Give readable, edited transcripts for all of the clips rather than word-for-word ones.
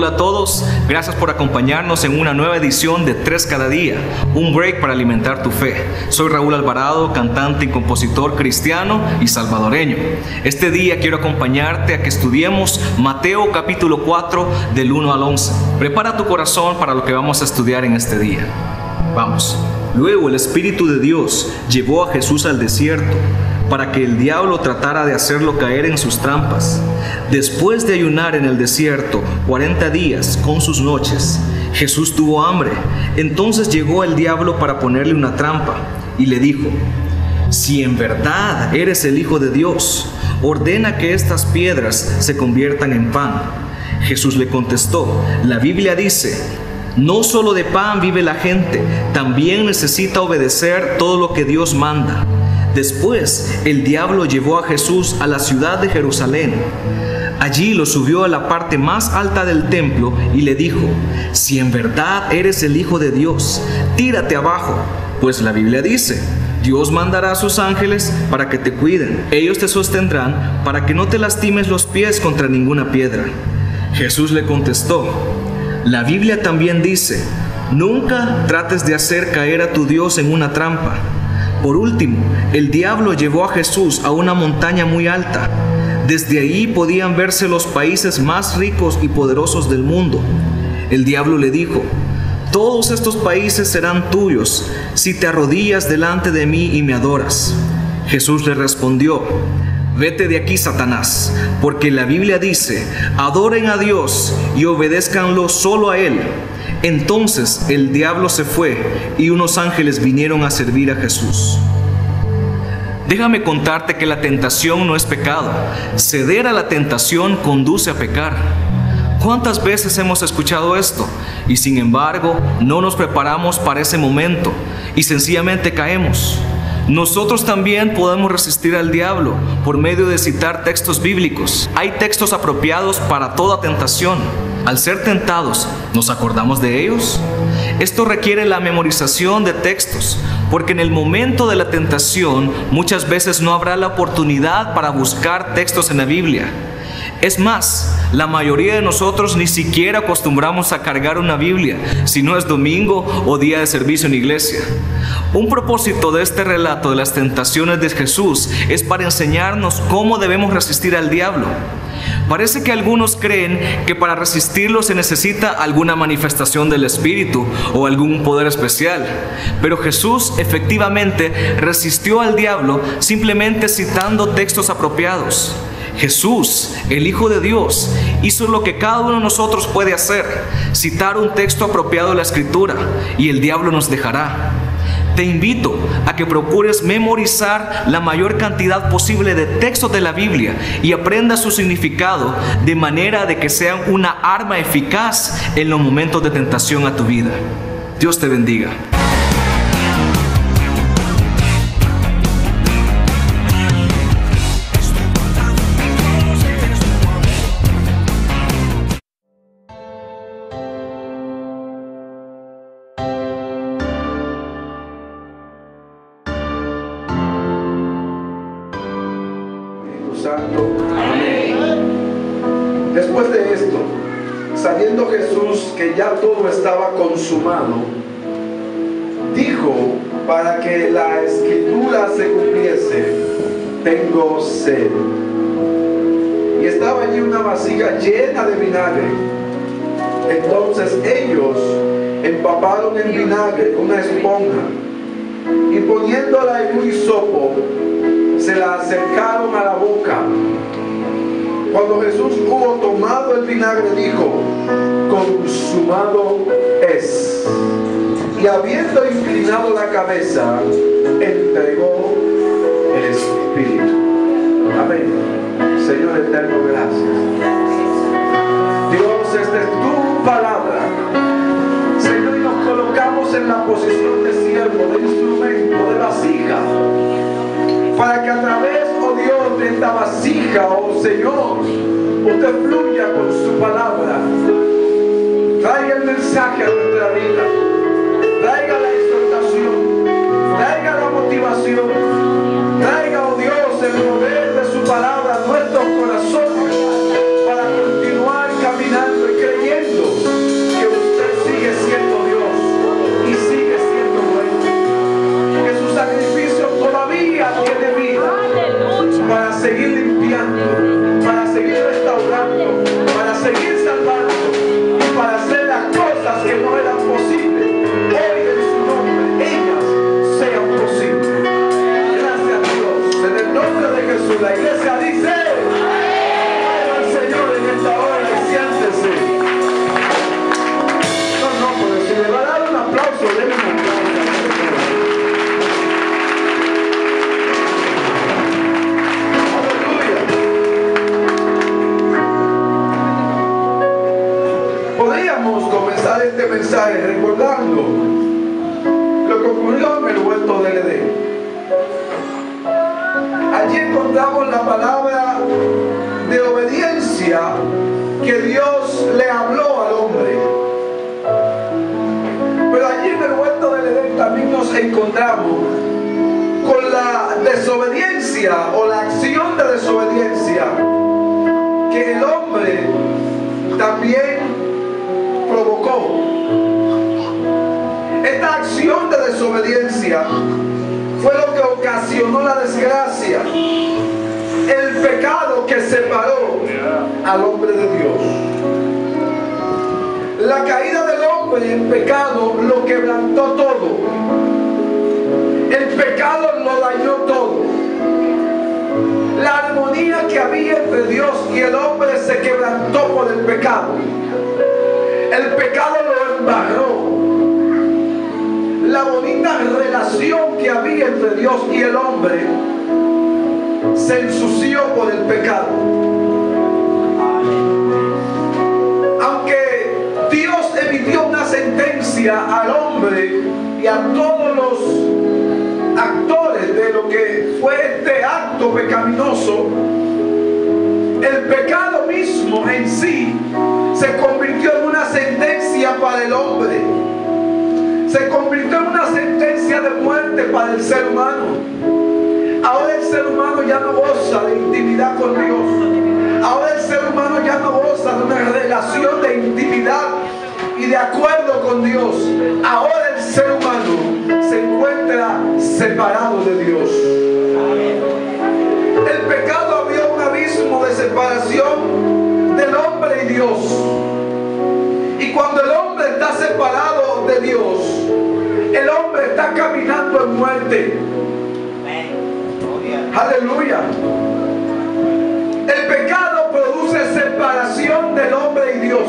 Hola a todos, gracias por acompañarnos en una nueva edición de 3 cada día, un break para alimentar tu fe. Soy Raúl Alvarado, cantante y compositor cristiano y salvadoreño. Este día quiero acompañarte a que estudiemos Mateo capítulo 4 del 1 al 11. Prepara tu corazón para lo que vamos a estudiar en este día. Vamos. Luego el Espíritu de Dios llevó a Jesús al desierto para que el diablo tratara de hacerlo caer en sus trampas. Después de ayunar en el desierto 40 días con sus noches, Jesús tuvo hambre. Entonces llegó el diablo para ponerle una trampa y le dijo: si en verdad eres el Hijo de Dios, ordena que estas piedras se conviertan en pan. Jesús le contestó: la Biblia dice, no solo de pan vive la gente, también necesita obedecer todo lo que Dios manda. Después, el diablo llevó a Jesús a la ciudad de Jerusalén. Allí lo subió a la parte más alta del templo y le dijo: si en verdad eres el Hijo de Dios, tírate abajo, pues la Biblia dice, Dios mandará a sus ángeles para que te cuiden. Ellos te sostendrán para que no te lastimes los pies contra ninguna piedra. Jesús le contestó: la Biblia también dice, nunca trates de hacer caer a tu Dios en una trampa. Por último, el diablo llevó a Jesús a una montaña muy alta. Desde ahí podían verse los países más ricos y poderosos del mundo. El diablo le dijo: todos estos países serán tuyos si te arrodillas delante de mí y me adoras. Jesús le respondió: vete de aquí, Satanás, porque la Biblia dice, adoren a Dios y obedézcanlo solo a Él. Entonces el diablo se fue y unos ángeles vinieron a servir a Jesús. Déjame contarte que la tentación no es pecado. Ceder a la tentación conduce a pecar. ¿Cuántas veces hemos escuchado esto? Y sin embargo, no nos preparamos para ese momento y sencillamente caemos. Nosotros también podemos resistir al diablo por medio de citar textos bíblicos. Hay textos apropiados para toda tentación. Al ser tentados, ¿nos acordamos de ellos? Esto requiere la memorización de textos, porque en el momento de la tentación muchas veces no habrá la oportunidad para buscar textos en la Biblia. Es más, la mayoría de nosotros ni siquiera acostumbramos a cargar una Biblia, si no es domingo o día de servicio en iglesia. Un propósito de este relato de las tentaciones de Jesús es para enseñarnos cómo debemos resistir al diablo. Parece que algunos creen que para resistirlo se necesita alguna manifestación del Espíritu o algún poder especial. Pero Jesús efectivamente resistió al diablo simplemente citando textos apropiados. Jesús, el Hijo de Dios, hizo lo que cada uno de nosotros puede hacer: citar un texto apropiado de la Escritura, y el diablo nos dejará. Te invito a que procures memorizar la mayor cantidad posible de textos de la Biblia y aprendas su significado de manera de que sean una arma eficaz en los momentos de tentación a tu vida. Dios te bendiga. Santo. Amén. Después de esto, sabiendo Jesús que ya todo estaba consumado, dijo, para que la escritura se cumpliese: tengo sed. Y estaba allí una vasija llena de vinagre. Entonces ellos empaparon en vinagre una esponja y poniéndola en un hisopo, se la acercaron a la boca. Cuando Jesús hubo tomado el vinagre, dijo: consumado es. Y habiendo inclinado la cabeza, entregó el Espíritu. Amén. Señor eterno, gracias. Dios, esta es tu palabra. Señor, y nos colocamos en la posición de siervo, de instrumento, de vasija, para que a través, oh Dios, de esta vasija, oh Señor, usted fluya con su palabra. Traiga el mensaje a nuestra vida. Traiga la exhortación. Traiga la motivación. Traiga, oh Dios, el poder de su palabra a nuestros corazones, para continuar caminando y creyendo le va a dar un aplauso, denle un aplauso. Aleluya. Podríamos comenzar este mensaje recordando lo que ocurrió en el huerto del Edén. Allí encontramos la palabra de obediencia que Dios le habló al hombre. Pero allí en el huerto del Edén también nos encontramos con la desobediencia o la acción de desobediencia que el hombre también provocó. Esta acción de desobediencia fue lo que ocasionó la desgracia, el pecado que separó al hombre de Dios. La caída del hombre en pecado lo quebrantó todo. El pecado lo dañó todo. La armonía que había entre Dios y el hombre se quebrantó por el pecado. El pecado lo embarró. La bonita relación que había entre Dios y el hombre se ensució por el pecado. Aunque Dios emitió una sentencia al hombre y a todos los actores de lo que fue este acto pecaminoso, el pecado mismo en sí se convirtió en una sentencia para el hombre. Se convirtió en una sentencia de muerte para el ser humano. Ahora el ser humano ya no goza de intimidad con Dios. Ahora el ser humano ya no goza de una relación de intimidad y de acuerdo con Dios. Ahora el ser humano se encuentra separado de Dios. El pecado abrió un abismo de separación del hombre y Dios. Y cuando el hombre está separado de Dios, el hombre está caminando en muerte. Aleluya. El pecado produce separación del hombre y Dios.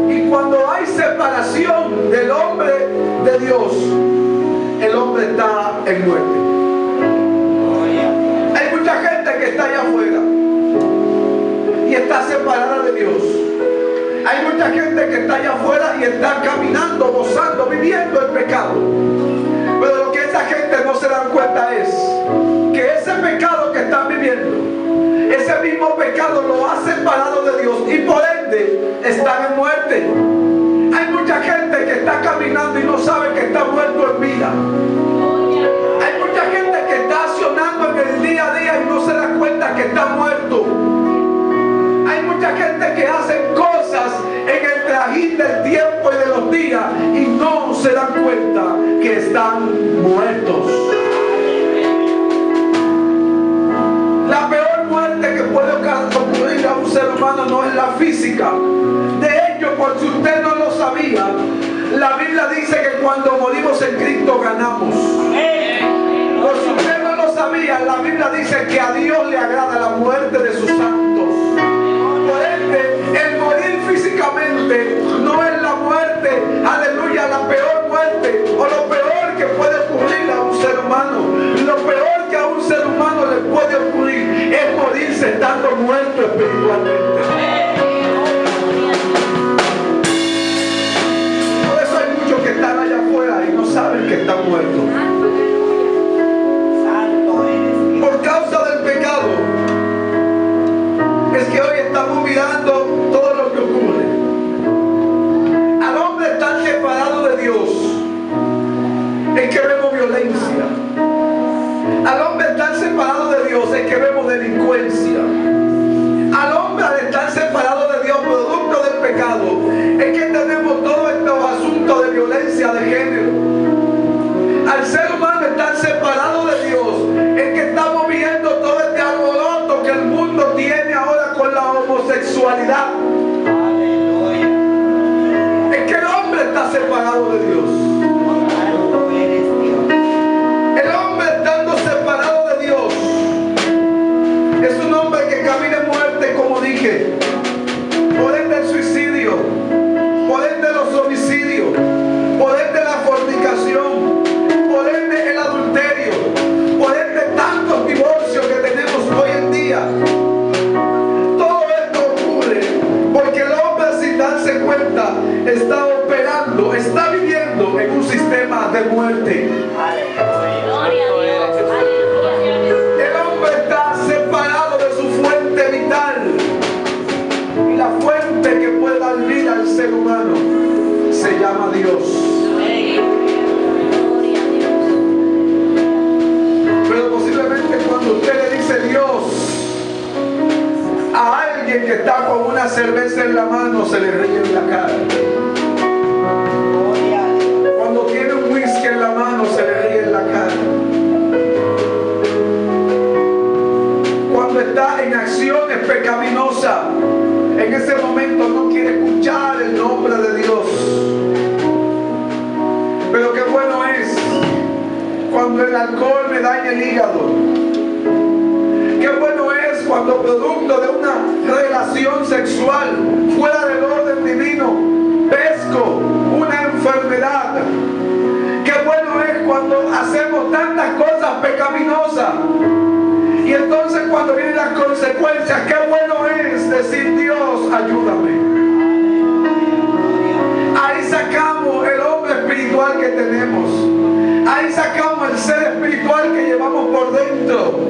Y cuando hay separación del hombre de Dios, el hombre está en muerte. Hay mucha gente que está allá afuera y está separada de Dios. Hay mucha gente que está allá afuera y está caminando, gozando, viviendo el pecado. Pero lo que esa gente no se dan cuenta es que ese pecado que están viviendo, ese mismo pecado lo ha separado de Dios y por ende están en muerte. Hay mucha gente que está caminando y no sabe que está muerto en vida. Hay mucha gente que está accionando en el día a día y no se da cuenta que está muerto. Hay mucha gente que hace cosas en el trajín del tiempo y de los días y no se dan cuenta que están muertos. La peor muerte que puede ocurrir a un ser humano no es la física. De hecho, por si usted no lo sabía, la Biblia dice que cuando morimos en Cristo ganamos. Por si usted no lo sabía, la Biblia dice que a Dios le agrada la muerte de sus santos. Por ende, el morir físicamente no es la muerte, aleluya, la peor muerte o lo peor que puede ocurrir a un ser humano. Lo peor que a un ser humano le puede ocurrir es morirse estando muerto espiritualmente. Por eso hay muchos que están allá afuera y no saben que están muertos. Por causa del pecado es que hoy estamos mirando todo lo que ocurre. Al hombre tan separado de Dios es que vemos violencia. Al hombre tan separado de Dios es que vemos delincuencia. Al hombre al estar separado de Dios producto del pecado es que tenemos todos estos asuntos de violencia de género. Al ser humano estar separado de Dios es que estamos viendo todo este alboroto que el mundo tiene ahora con la homosexualidad. Es que el hombre está separado de Dios. El hombre estando separado de Dios es un hombre que de muerte. El hombre está separado de su fuente vital. Y la fuente que puede dar vida al ser humano se llama Dios. Pero posiblemente cuando usted le dice Dios a alguien que está con una cerveza en la mano, se le ríe en la cara. Cuando tiene un whisky en la mano, se le ríe en la cara. Cuando está en acciones pecaminosas, en ese momento no quiere escuchar el nombre de Dios. Pero qué bueno es cuando el alcohol me daña el hígado. Qué bueno es cuando producto de una relación sexual fuera del orden divino pesco una enfermedad. Qué bueno es cuando hacemos tantas cosas pecaminosas. Y entonces cuando vienen las consecuencias, qué bueno es decir Dios, ayúdame. Ahí sacamos el hombre espiritual que tenemos. Ahí sacamos el ser espiritual que llevamos por dentro.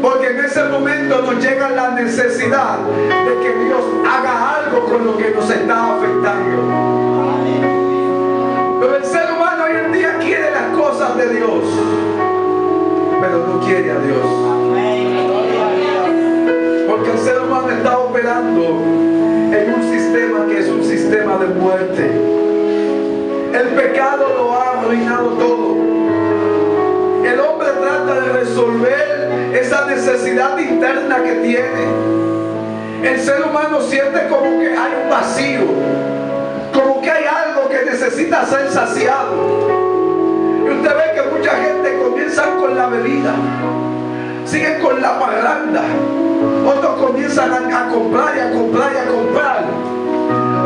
Porque en ese momento nos llega la necesidad de que Dios haga algo con lo que nos está afectando. Pero el ser humano hoy en día quiere las cosas de Dios, pero no quiere a Dios. Porque el ser humano está operando en un sistema que es un sistema de muerte. El pecado lo ha arruinado todo. El hombre trata de resolver esa necesidad interna que tiene. El ser humano siente como que hay un vacío, como que hay algo que necesita ser saciado. Y usted ve que mucha gente comienza con la bebida, siguen con la parranda, otros comienzan a comprar y a comprar y a comprar,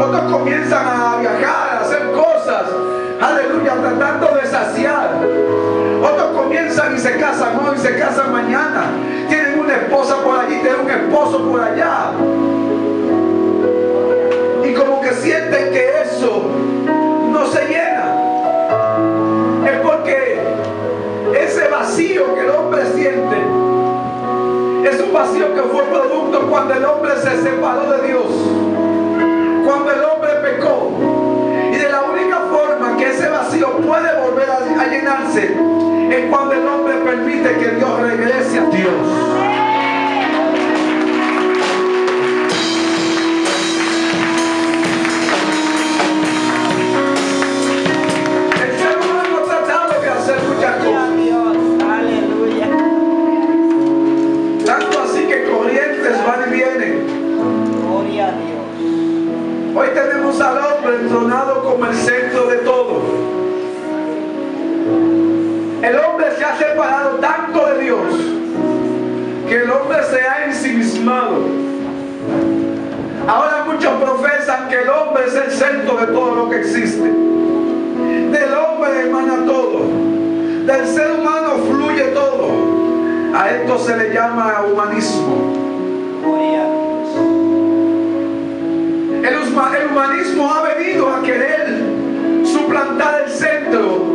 otros comienzan a viajar, a hacer cosas, aleluya, tratando de saciar. Otros comienzan y se casan hoy, se casan mañana. Tienen una esposa por allí, tienen un esposo por allá. Y como que sienten que eso no se llena. Es porque ese vacío que el hombre siente es un vacío que fue producto cuando el hombre se separó de Dios. Cuando el hombre pecó. Y de la única forma que ese vacío puede volver a llenarse es cuando el hombre permite que Dios regrese a Dios. El ser humano ha tratado de hacer muchas cosas. Aleluya. Tanto así que corrientes van y vienen. Gloria a Dios. Hoy tenemos al hombre entronado como el centro de todo. El hombre se ha separado tanto de Dios que el hombre se ha ensimismado. Ahora muchos profesan que el hombre es el centro de todo lo que existe. Del hombre emana todo. Del ser humano fluye todo. A esto se le llama humanismo. El humanismo ha venido a querer suplantar el centro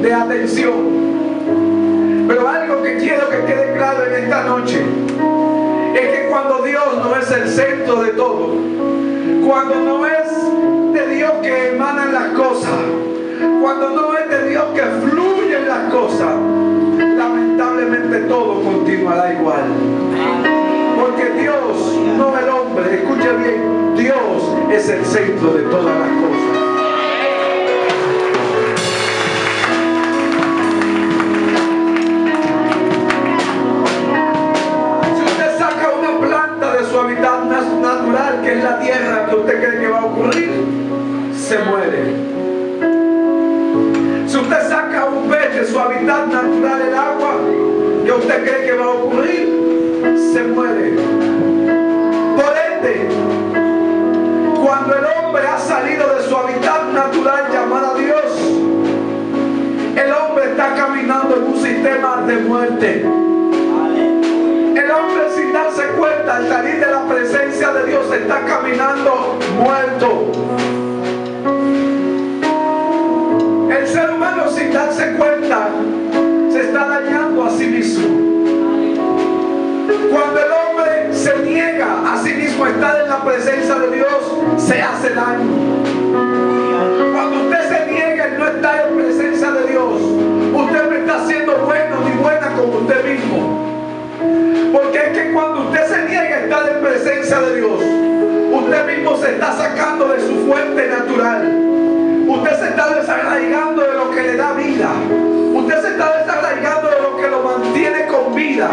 de atención. Pero algo que quiero que quede claro en esta noche es que cuando Dios no es el centro de todo, cuando no es de Dios que emanan las cosas, cuando no es de Dios que fluyen las cosas, lamentablemente todo continuará igual. Porque Dios, no el hombre, escuche bien, Dios es el centro de todas las cosas. Su hábitat natural, que es la tierra, que usted cree que va a ocurrir, se muere. Si usted saca un pez de su hábitat natural, el agua, que usted cree que va a ocurrir, se muere. Por ende, cuando el hombre ha salido de su hábitat natural llamado Dios, el hombre está caminando en un sistema de muerte. El hombre, sin darse cuenta, al salir de la presencia de Dios, está caminando muerto. El ser humano, sin daño. Cuando usted se niega y no está en presencia de Dios, usted no está siendo bueno ni buena con usted mismo. Porque es que cuando usted se niega a estar en presencia de Dios, usted mismo se está sacando de su fuente natural. Usted se está desarraigando de lo que le da vida. Usted se está desarraigando de lo que lo mantiene con vida.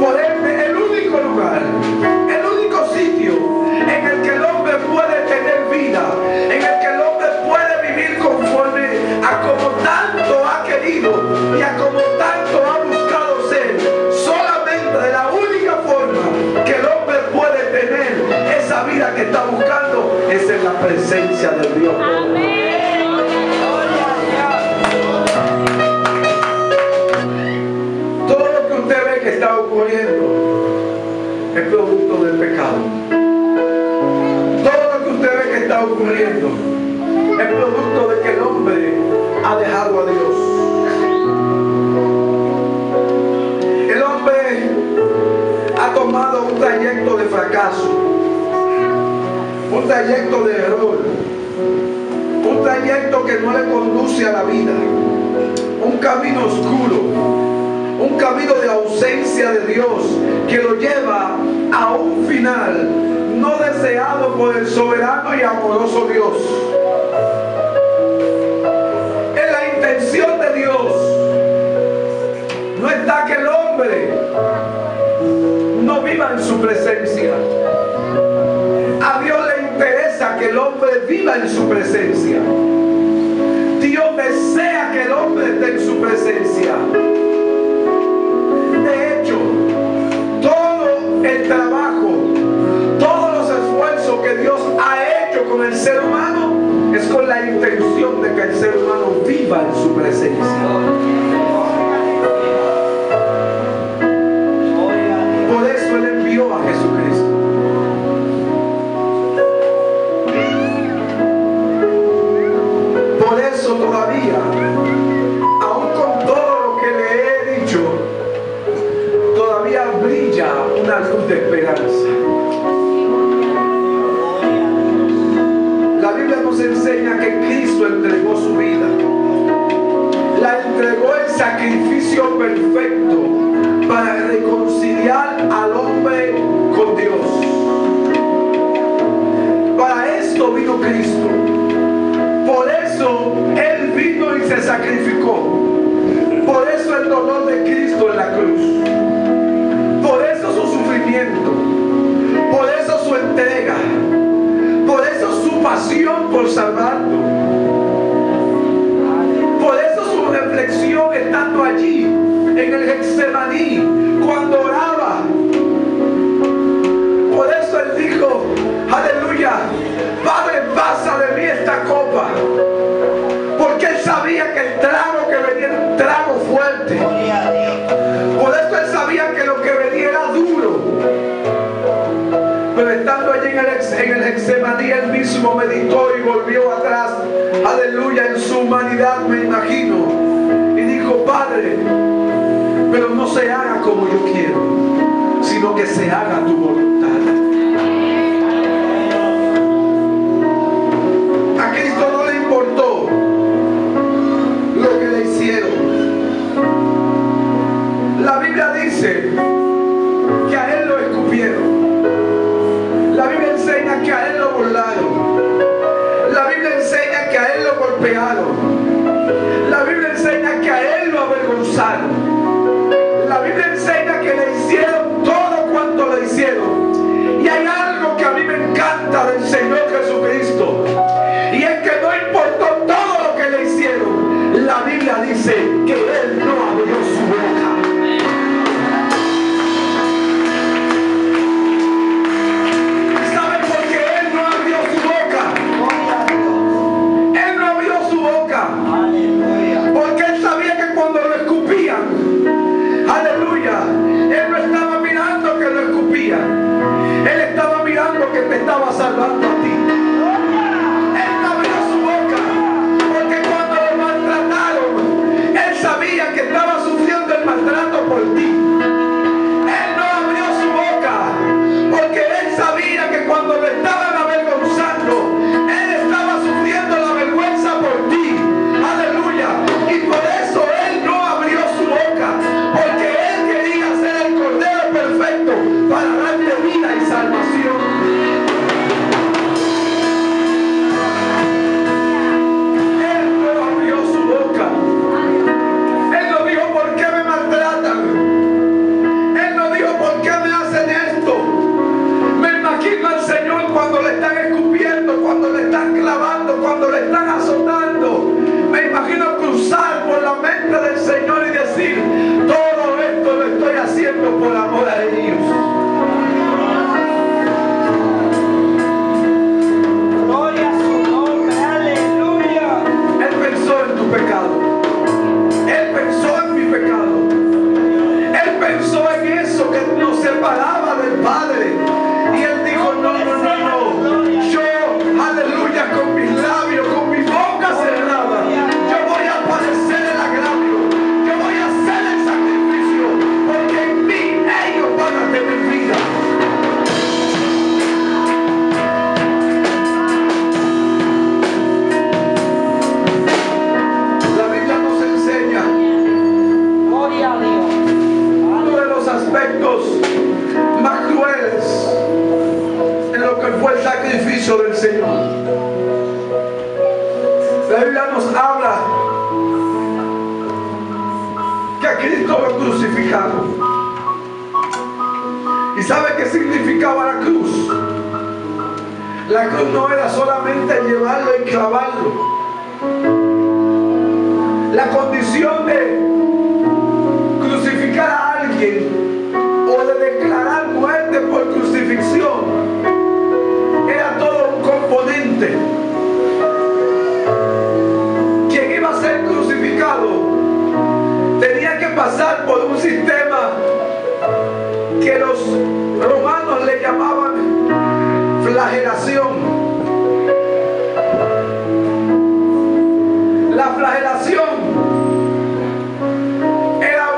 Por ende, el único lugar, el único sitio en el que el hombre puede tener vida, en el que el hombre puede vivir conforme a como tanto ha querido y a como tanto ha buscado ser, solamente de la única forma que el hombre puede tener esa vida que está buscando es en la presencia de Dios. Amén. Está ocurriendo es producto del pecado. Todo lo que usted ve que está ocurriendo es producto de que el hombre ha dejado a Dios. El hombre ha tomado un trayecto de fracaso, un trayecto de error, un trayecto que no le conduce a la vida, un camino oscuro, un camino de ausencia de Dios que lo lleva a un final no deseado por el soberano y amoroso Dios. En la intención de Dios no está que el hombre no viva en su presencia. A Dios le interesa que el hombre viva en su presencia. Dios desea que el hombre esté en su presencia. De hecho, todo el trabajo, todos los esfuerzos que Dios ha hecho con el ser humano es con la intención de que el ser humano viva en su presencia. Por eso Él envió a Jesucristo. Por eso todavía, aún con todo lo que le he dicho, todavía brilla una luz de esperanza. La Biblia nos enseña que Cristo entregó su vida. La entregó en sacrificio perfecto para reconciliar al hombre con Dios. Para esto vino Cristo. Por eso Él vino y se sacrificó. Por eso el dolor de Cristo en la cruz. Por eso su sufrimiento, por eso su entrega, por eso su pasión por salvarnos, por eso su reflexión estando allí en el Getsemaní cuando oraba. Por eso Él dijo, aleluya, Padre, pasa de mí esta copa, porque Él sabía que el trago que venía era un trago fuerte. Por eso Él sabía que lo que venía era duro. Pero estando allí en el Getsemaní, Él mismo meditó y volvió atrás, aleluya, en su humanidad, me imagino, y dijo, Padre, pero no se haga como yo quiero, sino que se haga tu voluntad. A Cristo no le importó lo que le hicieron. La Biblia dice que a Él lo escupieron. La Biblia enseña que a Él lo burlaron. La Biblia enseña que a Él lo golpearon. La Biblia enseña que a Él lo avergonzaron. La Biblia enseña que le hicieron todo cuanto le hicieron. Y hay algo que a mí me encanta del Señor Jesucristo, y es que no importó todo lo que le hicieron, la Biblia dice que Él no abrió su boca. ¿Saben por qué Él no abrió su boca? Él no abrió su boca porque Él sabía que cuando lo escupían, aleluya, Él no estaba mirando que lo escupían. Él estaba mirando que te estaba salvando a ti. Él no abrió su boca porque cuando lo maltrataron, Él sabía que cuando le están azotando, me imagino cruzar por la mente del Señor y decir: todo esto lo estoy haciendo por amor a ellos. Gloria a su nombre, aleluya. Él pensó en tu pecado. Él pensó en mi pecado. Él pensó en eso que nos separaba del Padre. Y Él dijo: no, no, no, no. Yo, aleluya, con mis labios, con mi boca cerrada, yo voy a padecer el agravio. Yo voy a hacer el sacrificio, porque en mí ellos van a tener vida. La Biblia nos enseña Gloria a Dios. uno de los aspectos más crueles en lo que fue el sacrificio del Señor. La Biblia nos habla que a Cristo lo crucificaron. ¿Y sabe qué significaba la cruz? La cruz no era solamente llevarlo y clavarlo. La condición de crucificar a alguien o de declarar muerte por crucifixión era todo un componente. Quien iba a ser crucificado tenía que pasar por un sistema que los romanos le llamaban flagelación. La flagelación era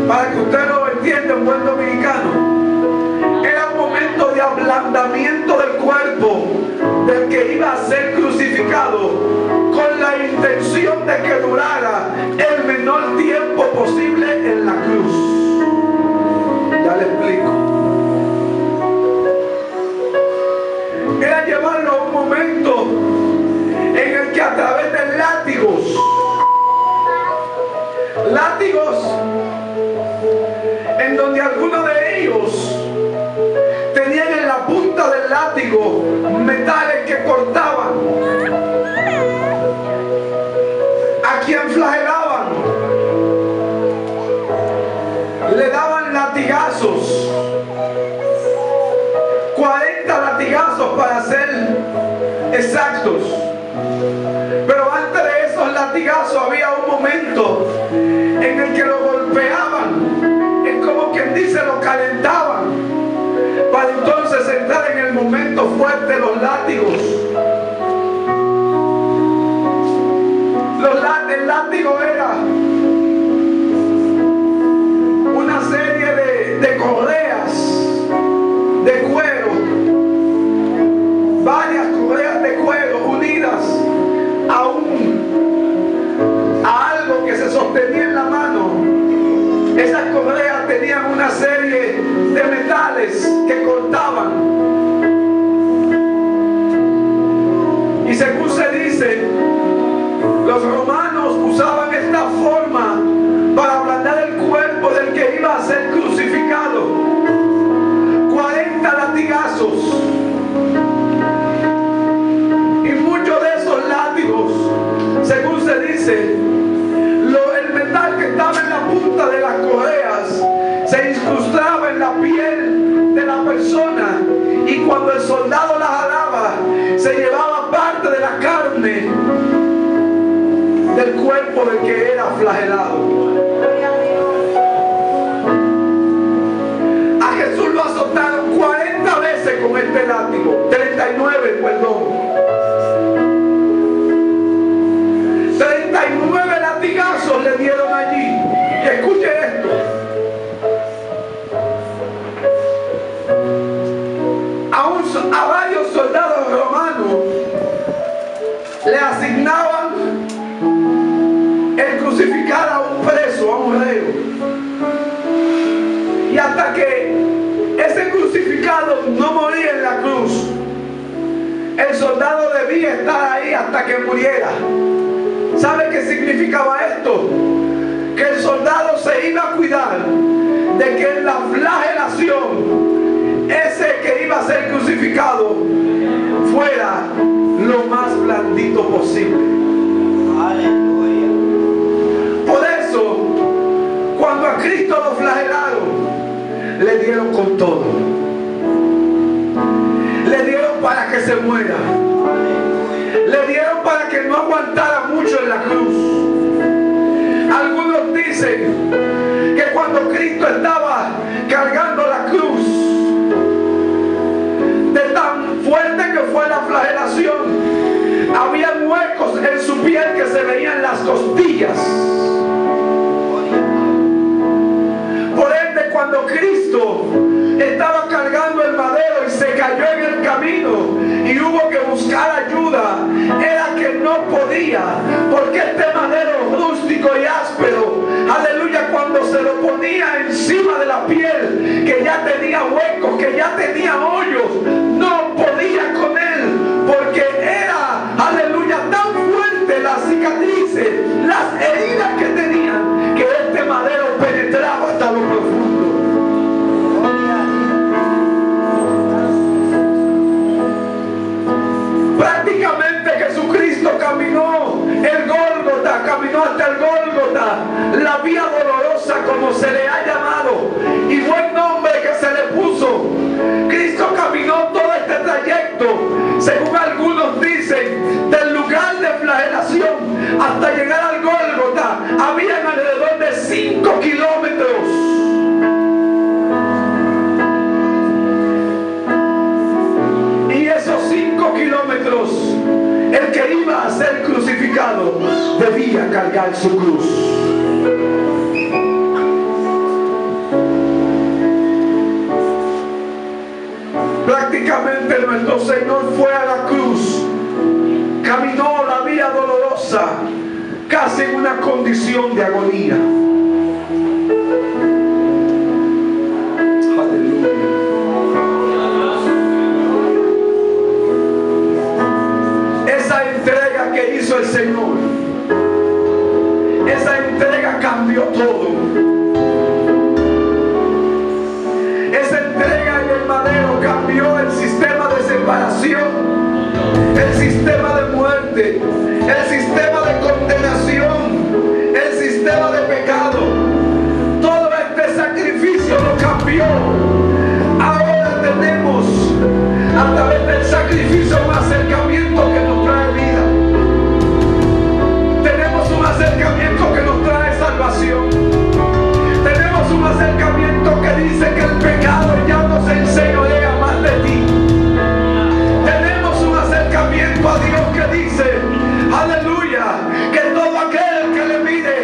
para que usted lo entienda en buen dominicano, era un momento de ablandamiento del cuerpo del que iba a ser crucificado, con la intención de que durara el menor tiempo posible en la cruz. Ya le explico. Era llevarlo a un momento en el que a través de látigos en donde algunos de ellos tenían en la punta del látigo metales que cortaban, a quien flagelaban le daban latigazos, 40 latigazos para ser exactos. Pero antes de esos latigazos había un momento en el que lo golpeaban, es como quien dice, lo calentaban, para entonces entrar en el momento fuerte de los látigos. El látigo era una serie de correas de cuero, varias correas de cuero unidas a algo que se sostenía en la mano. Esas correas tenían una serie de metales que cortaban. Y según se dice, los romanos usaban esta forma para ablandar el cuerpo del que iba a ser crucificado. 40 latigazos. Y muchos de esos látigos, según se dice, el metal que estaba en la punta de las correas se incrustaba en la piel de la persona, y cuando el soldado la jalaba se llevaba parte de la carne del cuerpo del que era flagelado. A Jesús lo azotaron 40 veces con este látigo, 39, perdón. 39 latigazos le dieron allí. Y escuche esto. A varios soldados romanos le asignaban el crucificar a un preso, a un reo. Y hasta que ese crucificado no moría en la cruz, el soldado debía estar ahí hasta que muriera. ¿Sabe qué significaba esto? Que el soldado se iba a cuidar de que en la flagelación ese que iba a ser crucificado fuera lo más blandito posible. Aleluya. Por eso, cuando a Cristo lo flagelaron, le dieron con todo. Le dieron para que se muera. Le dieron para que no aguantara mucho en la cruz. Algunos dicen que cuando Cristo estaba cargando la cruz, de tan fuerte que fue la flagelación, había huecos en su piel que se veían las costillas. Por ende, cuando Cristo estaba cargando el madero y se cayó en el camino y hubo que buscar ayuda, era que no podía, porque este madero rústico y áspero, aleluya, cuando se lo ponía encima de la piel, que ya tenía huecos, que ya tenía hoyos, no podía con él, porque era, aleluya, tan fuerte las cicatrices, las heridas que tenían, que este madero penetraba hasta lo profundo. Prácticamente Jesucristo caminó el Gólgota, caminó hasta el Gólgota, la vía dolorosa como se le ha llamado, y buen nombre que se le puso. Cristo caminó todo este trayecto, según algunos dicen, del lugar de flagelación hasta llegar al Gólgota, habían alrededor de 5 kilómetros. Y esos 5 kilómetros, el que iba a ser crucificado debía cargar su cruz. Prácticamente nuestro Señor fue a la cruz, caminó la vía dolorosa, casi en una condición de agonía. Que hizo el Señor, esa entrega cambió todo. Esa entrega en el madero cambió el sistema de separación, el sistema de muerte, el sistema de condenación, el sistema de pecado. Todo este sacrificio lo cambió. Ahora tenemos a través del sacrificio un acercamiento que nos trae vida. Un acercamiento que nos trae salvación. Tenemos un acercamiento que dice que el pecado ya no se enseñorea más de ti. Tenemos un acercamiento a Dios que dice, aleluya, que todo aquel que le mire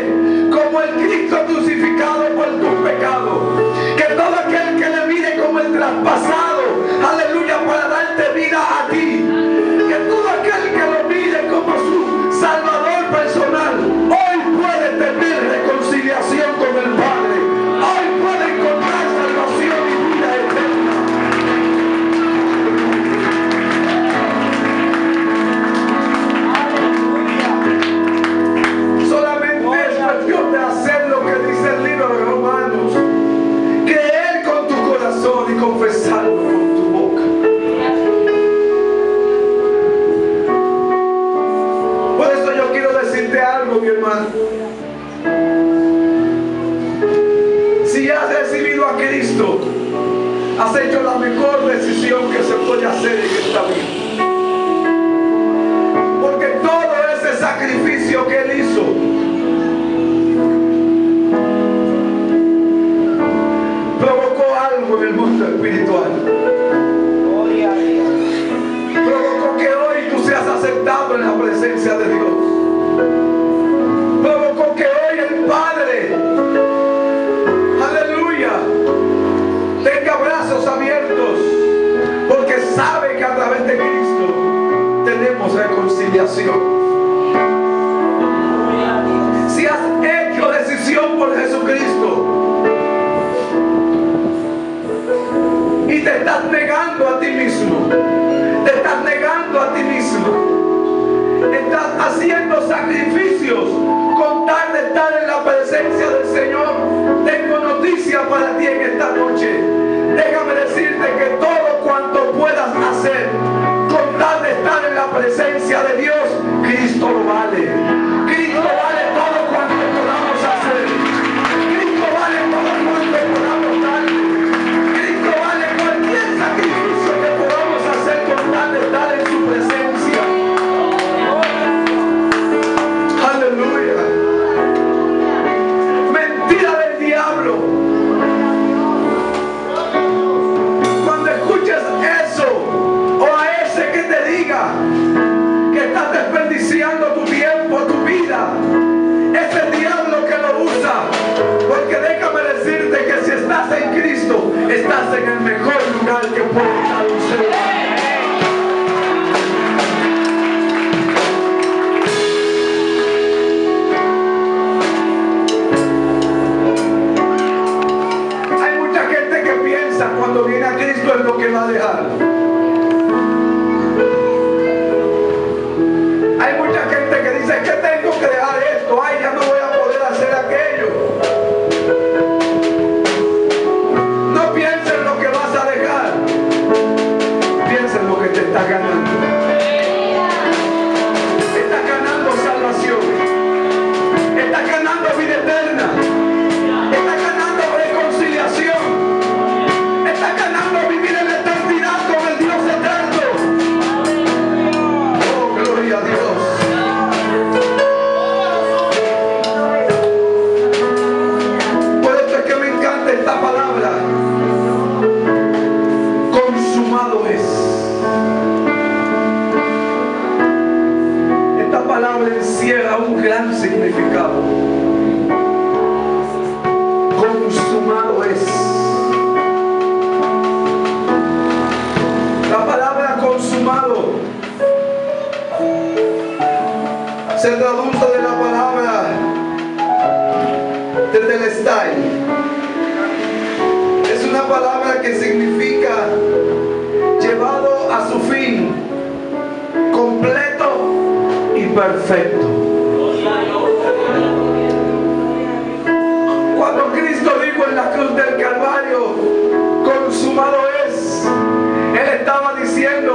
como el Cristo crucificado por tus pecados, que todo aquel que le mire como el traspasado, aleluya, para darte vida a ti, que todo aquel que lo mire como su Salvador personal, hoy puede tener reconciliación con el Padre, hoy puede encontrar salvación y vida eterna. Solamente es cuestión de hacer lo que dice el libro de Romanos, creer con tu corazón y confesarlo con tu boca. Por eso yo quiero decirte algo, mi hermano. Si has recibido a Cristo, has hecho la mejor decisión que se puede hacer en esta vida. Porque todo ese sacrificio que Él hizo provocó algo en el mundo espiritual. Provocó que hoy tú seas aceptado en la presencia de Dios. Provocó que hoy el Padre, aleluya, tenga brazos abiertos, porque sabe que a través de Cristo tenemos reconciliación. Si has hecho decisión por Jesucristo y te estás negando a ti mismo, te estás negando a ti mismo, estás haciendo sacrificios con tal de estar en la presencia del Señor, tengo noticia para ti en esta noche. Déjame decirte que todo cuanto puedas hacer con tal de estar en la presencia de Dios, Cristo lo vale. Cristo vale todo cuanto podamos hacer. Cristo vale todo cuanto podamos dar. Cristo vale cualquier sacrificio que podamos hacer con tal de estar en su presencia. Aleluya. Mentira del diablo. Cuando escuches eso, o a ese que te diga que estás desperdiciando tu tiempo, tu vida, es el diablo que lo usa. Porque déjame decirte que si estás en Cristo, estás en el mejor lugar que puede estar un ser humano. Cuando viene a Cristo es lo que va a dejar. Hay mucha gente que dice que tengo que dejar esto, ay, ya no voy a poder hacer aquello. No pienses en lo que vas a dejar, piensa en lo que te está ganando. Estás ganando salvación, estás ganando vida eterna, estás ganando reconciliación. Está ganando vivir en la eternidad con el Dios eterno. Oh, gloria a Dios. Por eso es que me encanta esta palabra. Consumado es. Esta palabra encierra un gran significado. Consumado es. La palabra consumado se traduce de la palabra tetelestai. Es una palabra que significa llevado a su fin, completo y perfecto. Cuando Cristo dijo en la cruz del Calvario, consumado es, Él estaba diciendo,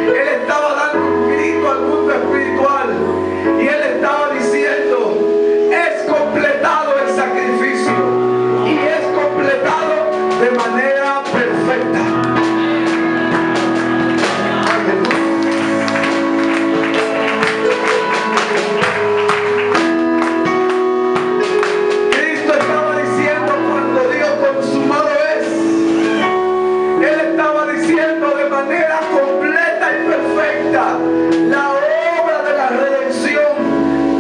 Él estaba dando un grito al mundo espiritual y Él estaba diciendo, es completado el sacrificio y es completado de manera perfecta. Cristo estaba diciendo cuando dijo consumado es, Él estaba diciendo de manera completa y perfecta, la obra de la redención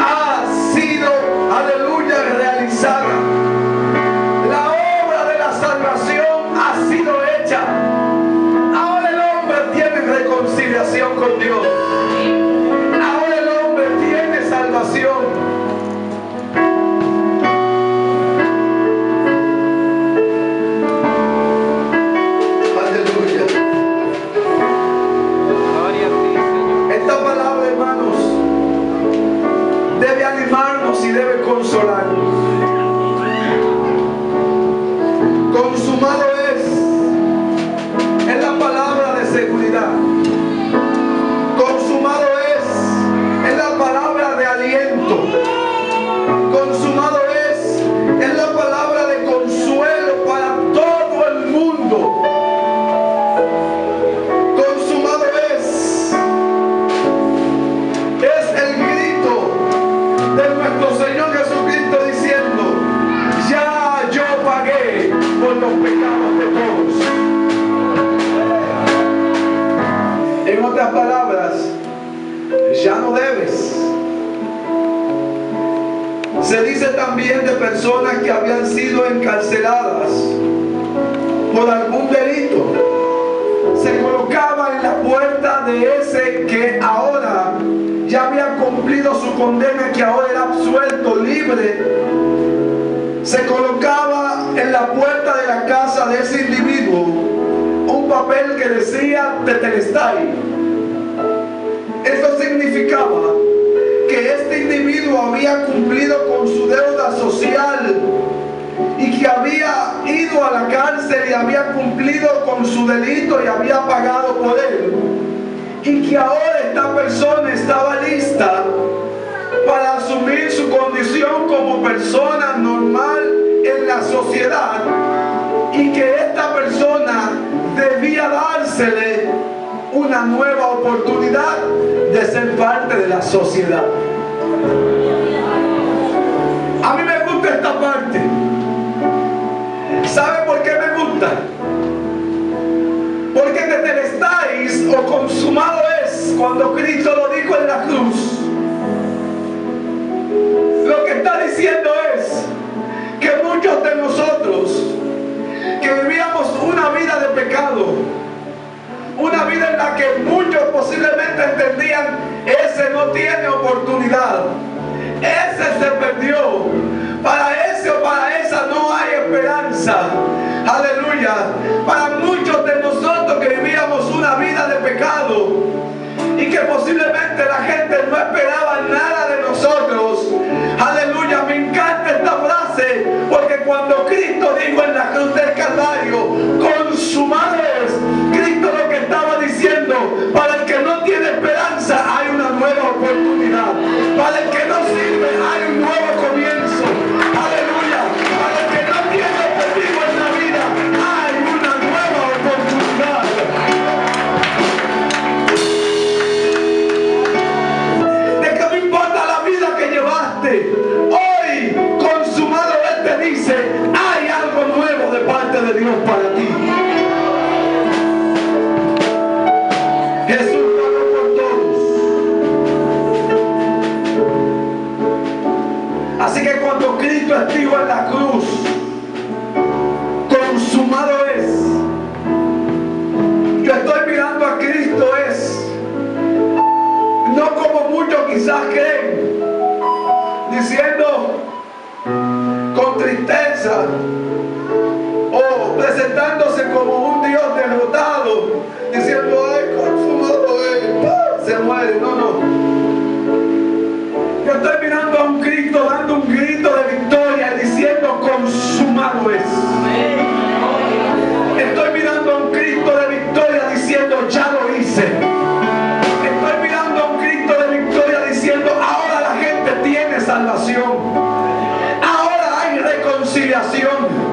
ha sido, aleluya, realizada. La obra de la salvación ha sido hecha. Ahora el hombre tiene reconciliación con Dios. Ahora el hombre tiene salvación. Debe animarnos y debe consolarnos. Consumado es la palabra de seguridad. Consumado es la palabra de aliento. Consumado es la palabra de consuelo para todo el mundo. Consumado es el grito de nuestro Señor Jesucristo diciendo, ya yo pagué por los pecados de todos. En otras palabras, ya no debes. Se dice también de personas que habían sido encarceladas por algún delito. Se colocaba en la puerta de ese que ahora ya había cumplido su condena, que ahora era absuelto, libre. Se colocaba en la puerta de la casa de ese individuo un papel que decía tetelestai. Eso significaba que este individuo había cumplido con su deuda social y que había ido a la cárcel y había cumplido con su delito y había pagado por él. y que ahora esta persona estaba lista para asumir su condición como persona normal en la sociedad, y que esta persona debía dársele una nueva oportunidad de ser parte de la sociedad. A mí me gusta esta parte. ¿Sabe por qué me gusta? Porque tetelestáis o consumado es, cuando Cristo lo dijo en la cruz, lo que está diciendo es que muchos de nosotros que vivíamos una vida de pecado, una vida en la que muchos posiblemente entendían, ese no tiene oportunidad, ese se perdió, para ese o para esa no hay esperanza, aleluya. Para muchos de nosotros que vivíamos una vida de pecado y que posiblemente la gente no esperaba nada de nosotros, aleluya, me encanta esta frase, porque cuando Cristo dijo en la cruz del Calvario, consumado es, Cristo lo que estaba diciendo, para el que no tiene esperanza hay una nueva oportunidad, para el que no sirve hay un nuevo comienzo, aleluya, para el que no tiene objetivo en la vida hay una nueva oportunidad. De que no importa la vida que llevaste, hoy consumado Él te dice, hay algo nuevo de parte de Dios para ti. Jesús pagó por todos. Así que cuando Cristo estuvo en la cruz, consumado es, yo estoy mirando a Cristo es, no como muchos quizás creen, diciendo con tristeza o presentándose como un Dios derrotado, diciendo, ay, consumado es, se muere. No, no. Yo estoy mirando a un Cristo dando un grito de victoria y diciendo, consumado es. Estoy mirando a un Cristo de victoria diciendo, ya lo hice. Estoy mirando a un Cristo de victoria diciendo, ahora la gente tiene salvación. Ahora hay reconciliación.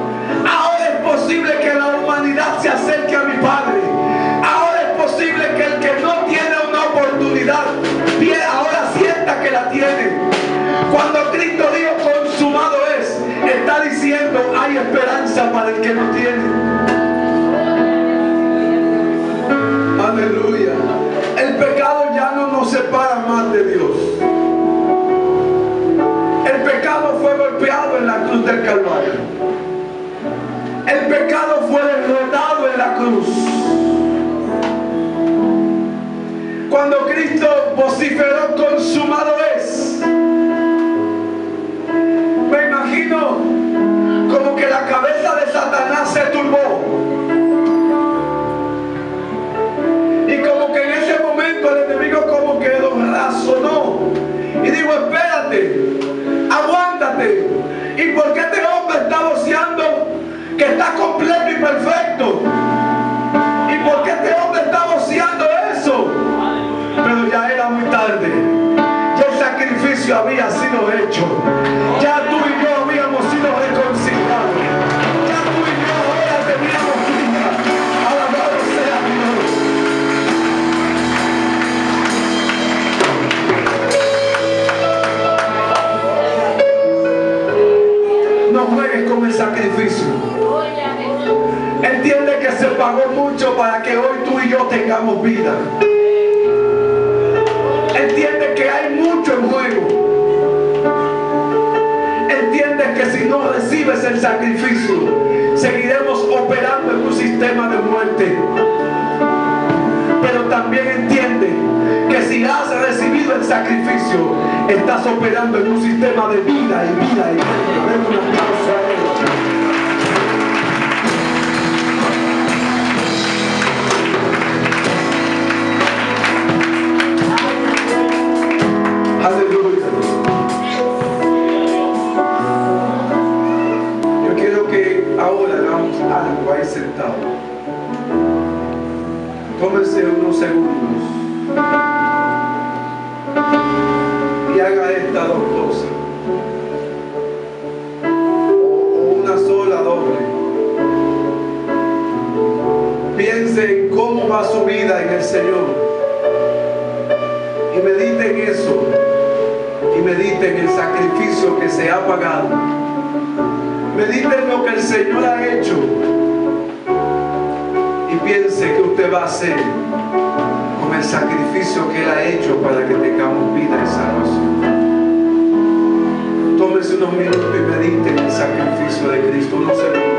Ahora es posible que la humanidad se acerque a mi Padre. Ahora es posible que el que no tiene una oportunidad, ahora sienta que la tiene. Cuando Cristo dijo consumado es, está diciendo hay esperanza para el que no tiene. Aleluya. El pecado ya no nos separa más de Dios. El pecado fue golpeado en la cruz del Calvario. El pecado fue derrotado en la cruz. Cuando Cristo vociferó consumado es, me imagino como que la cabeza de Satanás se turbó. Y como que en ese momento el enemigo como que lo razonó. Y digo, espérate, aguántate. ¿Y por qué este hombre está voceando que está completo y perfecto? ¿Y por qué este hombre está voceando eso? Pero ya era muy tarde. Ya el sacrificio había sido hecho. Ya tú y yo habíamos sido reconciliados. Ya tú y yo ahora teníamos vida. Alabado sea Dios. No juegues con el sacrificio. Entiende que se pagó mucho para que hoy tú y yo tengamos vida. Entiende que hay mucho en juego. Entiende que si no recibes el sacrificio, seguiremos operando en un sistema de muerte. Pero también entiende que si has recibido el sacrificio, estás operando en un sistema de vida y vida y vida. Denle un aplauso a Él. Aleluya. Yo quiero que ahora hagamos algo ahí sentado. Tómense unos segundos haga estas dos cosas, o una sola doble. Piense en cómo va su vida en el Señor y medite en eso, y medite en el sacrificio que se ha pagado. Medite en lo que el Señor ha hecho y piense que usted va a hacer con el sacrificio que Él ha hecho para que tengamos vida y salvación. Tómese unos minutos y medite en el sacrificio de Cristo. No se lo